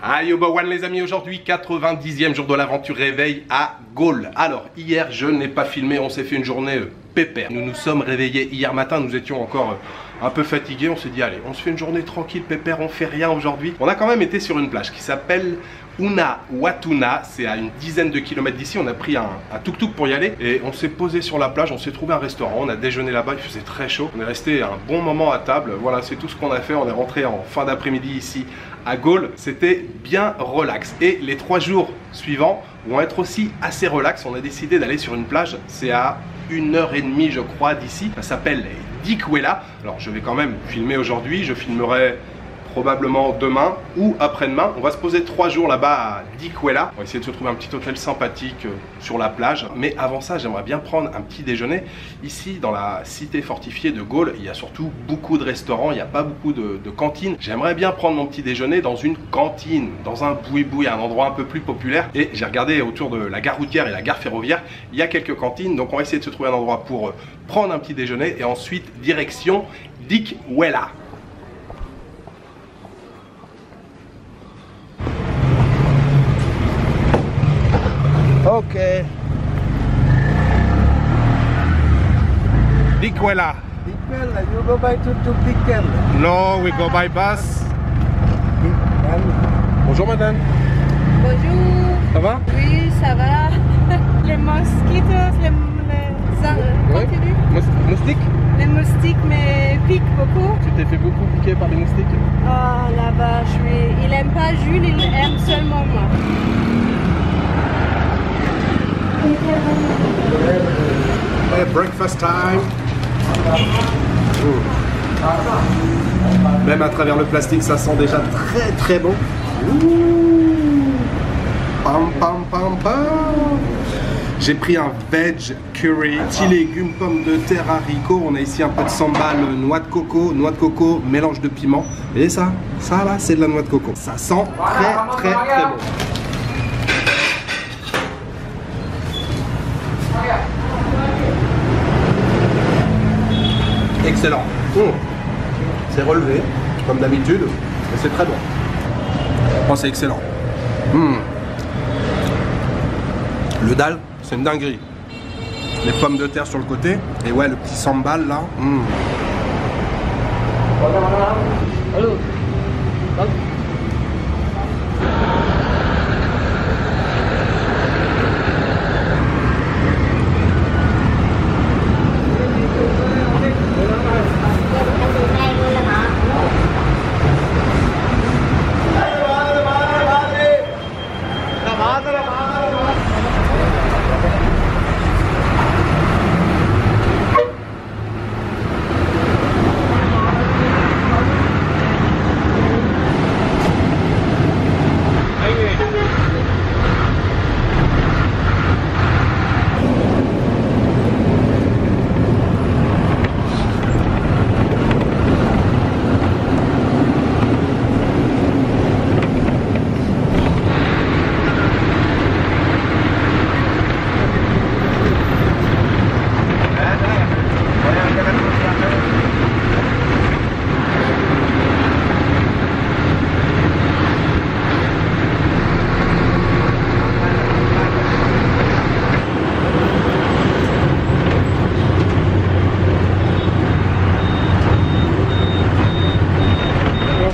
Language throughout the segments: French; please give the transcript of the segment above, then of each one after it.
Aïe One les amis, aujourd'hui 90e jour de l'aventure réveil à Gaulle. Alors hier je n'ai pas filmé, on s'est fait une journée pépère. Nous nous sommes réveillés hier matin, nous étions encore un peu fatigués. On s'est dit allez, on se fait une journée tranquille pépère, on fait rien aujourd'hui. On a quand même été sur une plage qui s'appelle Uluwatuna, c'est à une dizaine de kilomètres d'ici. On a pris un tuk-tuk pour y aller et on s'est posé sur la plage, on s'est trouvé un restaurant, on a déjeuné là-bas, il faisait très chaud. On est resté un bon moment à table, voilà c'est tout ce qu'on a fait. On est rentré en fin d'après-midi ici à Gaulle, c'était bien relax. Et les 3 jours suivants vont être aussi assez relax. On a décidé d'aller sur une plage, c'est à 1h30 je crois d'ici, ça s'appelle Dikwela. Alors je vais quand même filmer aujourd'hui, je filmerai probablement demain ou après-demain. On va se poser 3 jours là-bas à Dikwela. On va essayer de se trouver un petit hôtel sympathique sur la plage. Mais avant ça, j'aimerais bien prendre un petit déjeuner. Ici, dans la cité fortifiée de Gaulle, il y a surtout beaucoup de restaurants, il n'y a pas beaucoup de cantines. J'aimerais bien prendre mon petit déjeuner dans une cantine, dans un boui-boui, un endroit un peu plus populaire. Et j'ai regardé autour de la gare routière et la gare ferroviaire, il y a quelques cantines. Donc on va essayer de se trouver un endroit pour prendre un petit déjeuner et ensuite direction Dikwela. Okay. Dikwela. Dikwela, you go by tuk-tuk Dikwela. No, we go by bus. Bonjour madame. Bonjour. Ça va? Oui, ça va. Les mosquitos, Moustiques? Les moustiques me piquent beaucoup. Tu t'es fait beaucoup piquer par les moustiques? Oh là-bas, il aime pas Jules, il aime seulement moi. Hey, breakfast time. Même à travers le plastique, ça sent déjà très très bon. Pam pam pam pam. J'ai pris un veg curry, petits légumes, pommes de terre, haricots. On a ici un peu de sambal, noix de coco, mélange de piment. Et ça là, c'est de la noix de coco. Ça sent très très très bon. Excellent. C'est relevé, comme d'habitude, mais c'est très bon. Oh, c'est excellent. Le dal, c'est une dinguerie. Les pommes de terre sur le côté, et ouais, le petit sambal là. Allô.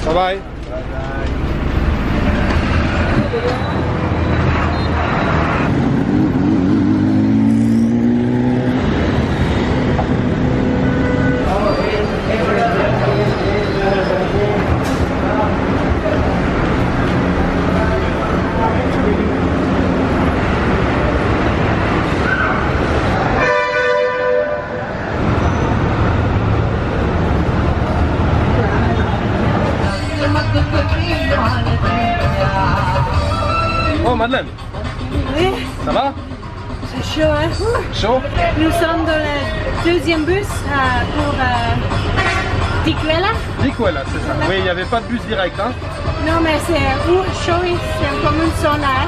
Bye bye. Oh Madeleine. Oui. Ça va? C'est chaud, hein? Chaud? Nous sommes dans le 2e bus pour Dikwela. Dikwela, c'est ça. Oui, il n'y avait pas de bus direct, hein? Non, mais c'est chaud, c'est comme une sauna.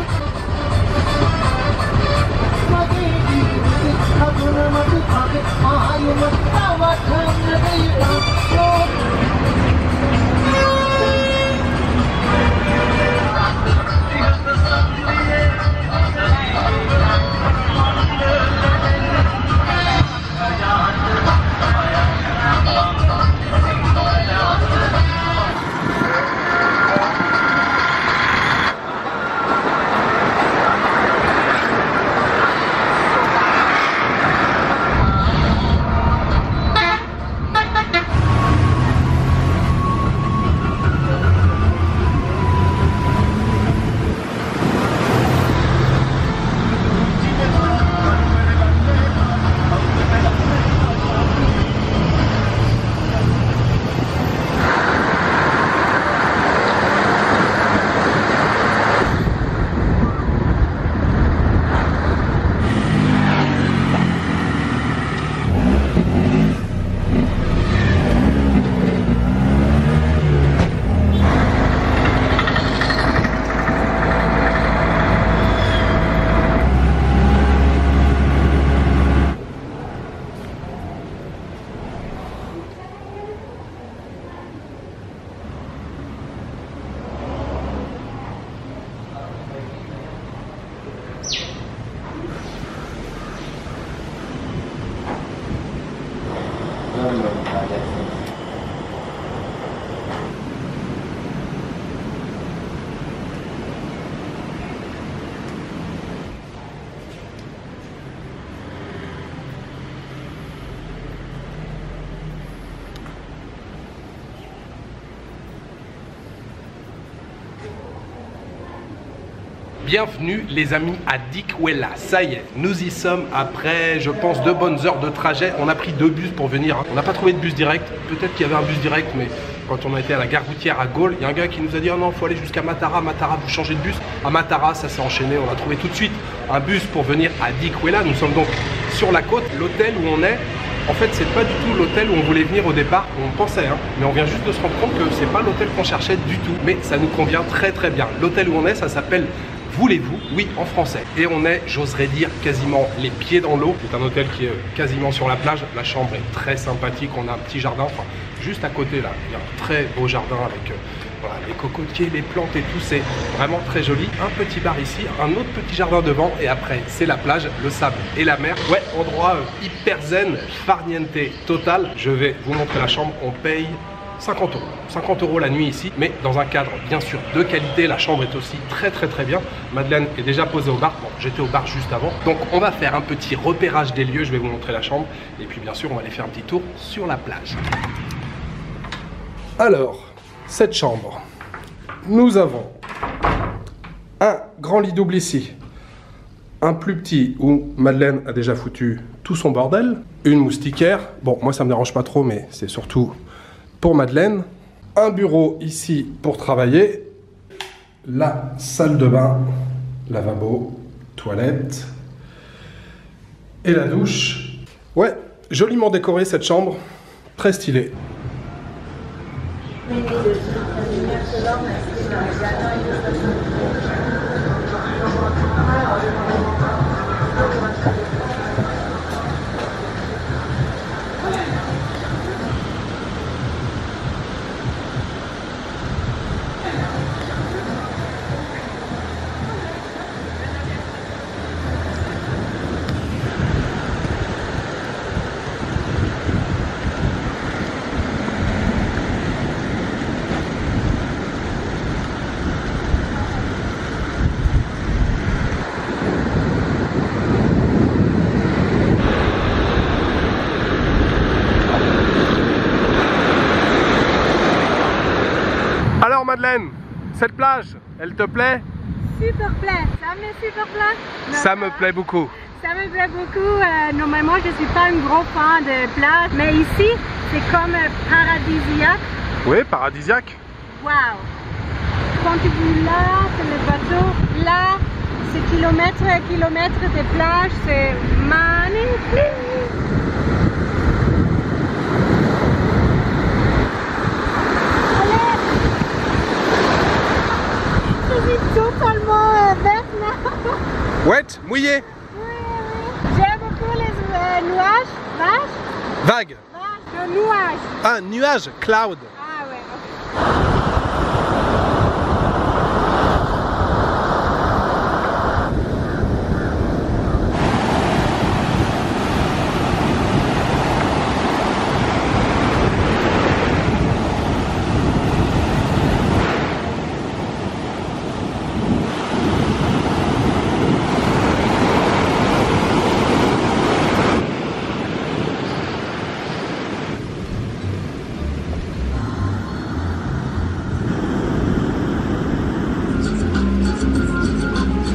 Bienvenue les amis à Dikwella, ça y est, nous y sommes après je pense 2 bonnes heures de trajet. On a pris 2 bus pour venir, on n'a pas trouvé de bus direct, peut-être qu'il y avait un bus direct mais quand on a été à la gare routière à Gaulle, il y a un gars qui nous a dit oh non, faut aller jusqu'à Matara, Matara vous changez de bus. À Matara ça s'est enchaîné, on a trouvé tout de suite un bus pour venir à Dikwella. Nous sommes donc sur la côte, l'hôtel où on est. En fait, c'est pas du tout l'hôtel où on voulait venir au départ, on pensait, hein, mais on vient juste de se rendre compte que c'est pas l'hôtel qu'on cherchait du tout, mais ça nous convient très très bien. L'hôtel où on est, ça s'appelle Voulez-vous, oui en français. Et on est, j'oserais dire, quasiment les pieds dans l'eau. C'est un hôtel qui est quasiment sur la plage. La chambre est très sympathique, on a un petit jardin, enfin juste à côté là, il y a un très beau jardin avec voilà, les cocotiers, les plantes et tout, c'est vraiment très joli. Un petit bar ici, un autre petit jardin devant et après c'est la plage, le sable et la mer. Ouais, endroit hyper zen, farniente total. Je vais vous montrer la chambre, on paye 50 €. 50 € la nuit ici, mais dans un cadre bien sûr de qualité. La chambre est aussi très bien. Madeleine est déjà posée au bar. Bon, j'étais au bar juste avant. Donc on va faire un petit repérage des lieux. Je vais vous montrer la chambre. Et puis bien sûr, on va aller faire un petit tour sur la plage. Alors, cette chambre. Nous avons un grand lit double ici. Un plus petit où Madeleine a déjà foutu tout son bordel. Une moustiquaire. Bon, moi ça me dérange pas trop, mais c'est surtout pour Madeleine. Un bureau ici pour travailler. La salle de bain, lavabo, toilette et la douche. Ouais, joliment décorée cette chambre, très stylée. Alors Madeleine, cette plage, elle te plaît? Super plaît, ça me super plaît. Ça me plaît beaucoup. Ça me plaît beaucoup. Normalement, je ne suis pas un gros fan de plage, mais ici, c'est comme paradisiaque. Oui, paradisiaque. Waouh! Quand tu vis là, c'est le bateau. Là, c'est kilomètres et kilomètres de plage. C'est magnifique. Je suis totalement verte là. Wet, mouillé. Oui. J'aime beaucoup les nuages. Vaches? Vague. Vaches. Le nuage. Ah, nuage, cloud. Ah ouais, ok.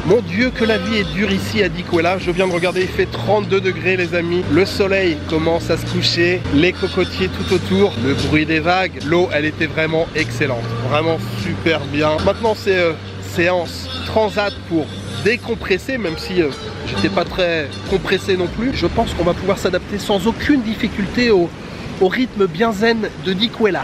Mon Dieu que la vie est dure ici à Dikwella. Je viens de regarder, il fait 32 degrés les amis. Le soleil commence à se coucher, les cocotiers tout autour, le bruit des vagues. L'eau elle était vraiment excellente, vraiment super bien. Maintenant c'est séance transat pour décompresser, même si j'étais pas très compressé non plus. Je pense qu'on va pouvoir s'adapter sans aucune difficulté au rythme bien zen de Dikwella.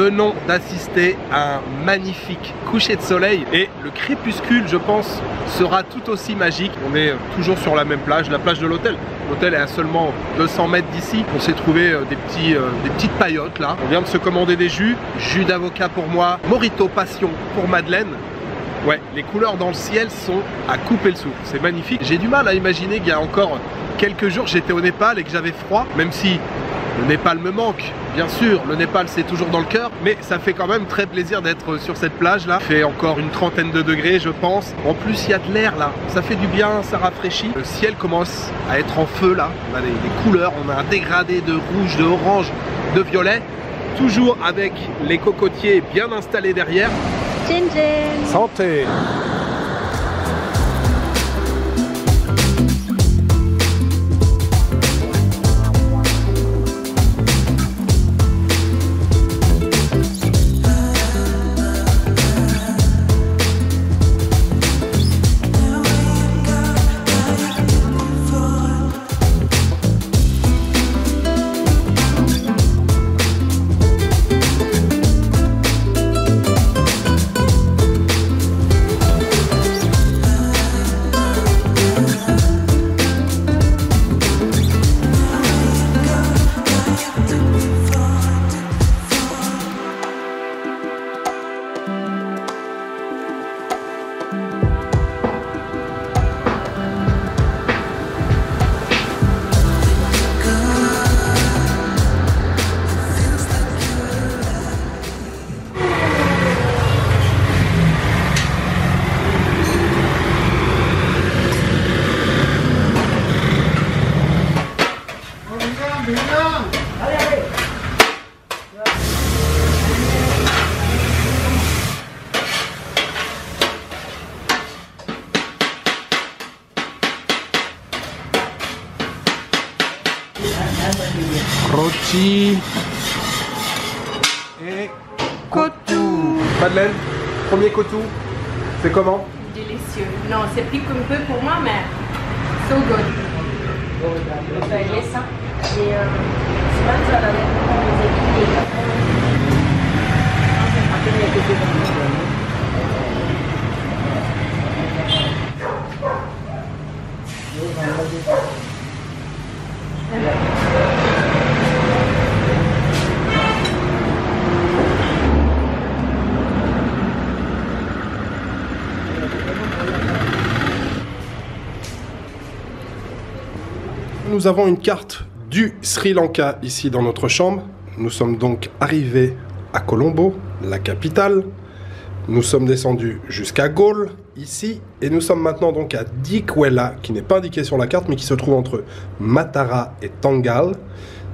venons d'assister à un magnifique coucher de soleil et le crépuscule, je pense, sera tout aussi magique. On est toujours sur la même plage, la plage de l'hôtel. L'hôtel est à seulement 200 mètres d'ici. On s'est trouvé des petites paillotes là. On vient de se commander des jus d'avocat pour moi, Morito Passion pour Madeleine. Ouais, les couleurs dans le ciel sont à couper le souffle, c'est magnifique. J'ai du mal à imaginer qu'il y a encore quelques jours j'étais au Népal et que j'avais froid, même si le Népal me manque, bien sûr, le Népal c'est toujours dans le cœur, mais ça fait quand même très plaisir d'être sur cette plage là. Il fait encore une trentaine de degrés je pense. En plus il y a de l'air là, ça fait du bien, ça rafraîchit. Le ciel commence à être en feu là, on a les couleurs, on a un dégradé de rouge, de orange, de violet, toujours avec les cocotiers bien installés derrière. Gin gin. Santé. Rôti et cotou. Madeleine, premier cotou, c'est comment? Délicieux. Non, c'est pique un peu pour moi, mais so good. Je vais régler ça. Et souvent, tu vas donner Nous avons une carte du Sri Lanka ici dans notre chambre. Nous sommes donc arrivés à Colombo, la capitale. Nous sommes descendus jusqu'à Galle, ici. Et nous sommes maintenant donc à Dikwela, qui n'est pas indiqué sur la carte, mais qui se trouve entre Matara et Tangal.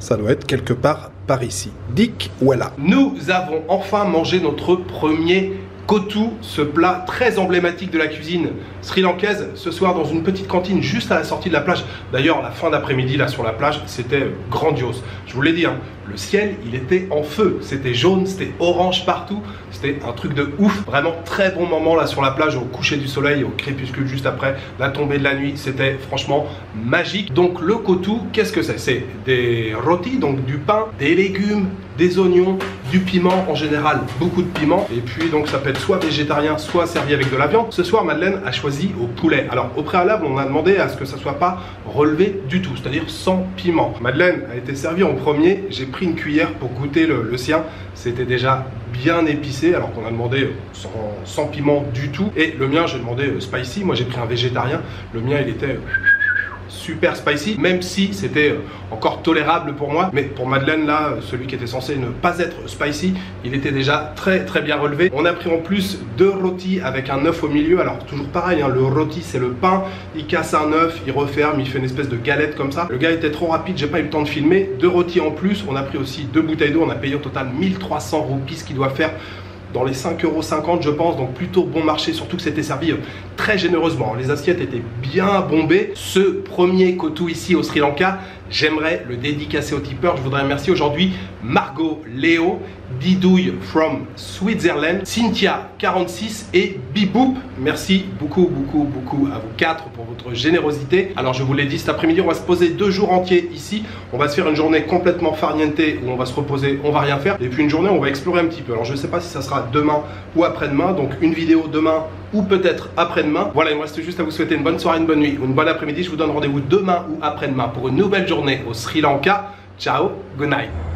Ça doit être quelque part par ici. Dikwela. Nous avons enfin mangé notre premier kotu, ce plat très emblématique de la cuisine sri-lankaise, ce soir dans une petite cantine juste à la sortie de la plage. D'ailleurs, la fin d'après-midi là sur la plage, c'était grandiose. Je vous l'ai dit, hein, le ciel, il était en feu. C'était jaune, c'était orange partout. C'était un truc de ouf. Vraiment très bon moment là sur la plage, au coucher du soleil, au crépuscule juste après, la tombée de la nuit. C'était franchement magique. Donc le kotu, qu'est-ce que c'est? C'est des rôtis, donc du pain, des légumes, des oignons, du piment en général, beaucoup de piment. Et puis donc ça peut être soit végétarien, soit servi avec de la viande. Ce soir, Madeleine a choisi au poulet. Alors au préalable, on a demandé à ce que ça soit pas relevé du tout, c'est-à-dire sans piment. Madeleine a été servie en premier. J'ai pris une cuillère pour goûter le sien. C'était déjà bien épicé, alors qu'on a demandé sans piment du tout. Et le mien, j'ai demandé spicy. Moi, j'ai pris un végétarien. Le mien, il était super spicy, même si c'était encore tolérable pour moi. Mais pour Madeleine, là, celui qui était censé ne pas être spicy, il était déjà très très bien relevé. On a pris en plus 2 rôtis avec un œuf au milieu. Alors toujours pareil, hein, le rôti c'est le pain, il casse un œuf, il referme, il fait une espèce de galette comme ça. Le gars était trop rapide, j'ai pas eu le temps de filmer. 2 rôtis en plus, on a pris aussi 2 bouteilles d'eau, on a payé au total 1300 roupies, ce qui doit faire dans les 5,50 € je pense, donc plutôt bon marché, surtout que c'était servi très généreusement. Les assiettes étaient bien bombées. Ce premier kotu ici au Sri Lanka, j'aimerais le dédicacer aux tipeurs. Je voudrais remercier aujourd'hui Margot, Léo Didouille from Switzerland, Cynthia 46 et Biboop. Merci beaucoup à vous quatre pour votre générosité. Alors je vous l'ai dit, cet après-midi on va se poser 2 jours entiers ici. On va se faire une journée complètement farniente où on va se reposer, on va rien faire. Et puis une journée où on va explorer un petit peu. Alors je ne sais pas si ça sera demain ou après-demain. Donc une vidéo demain ou peut-être après-demain. Voilà, il me reste juste à vous souhaiter une bonne soirée, une bonne nuit ou une bonne après-midi. Je vous donne rendez-vous demain ou après-demain pour une nouvelle journée au Sri Lanka. Ciao, good night.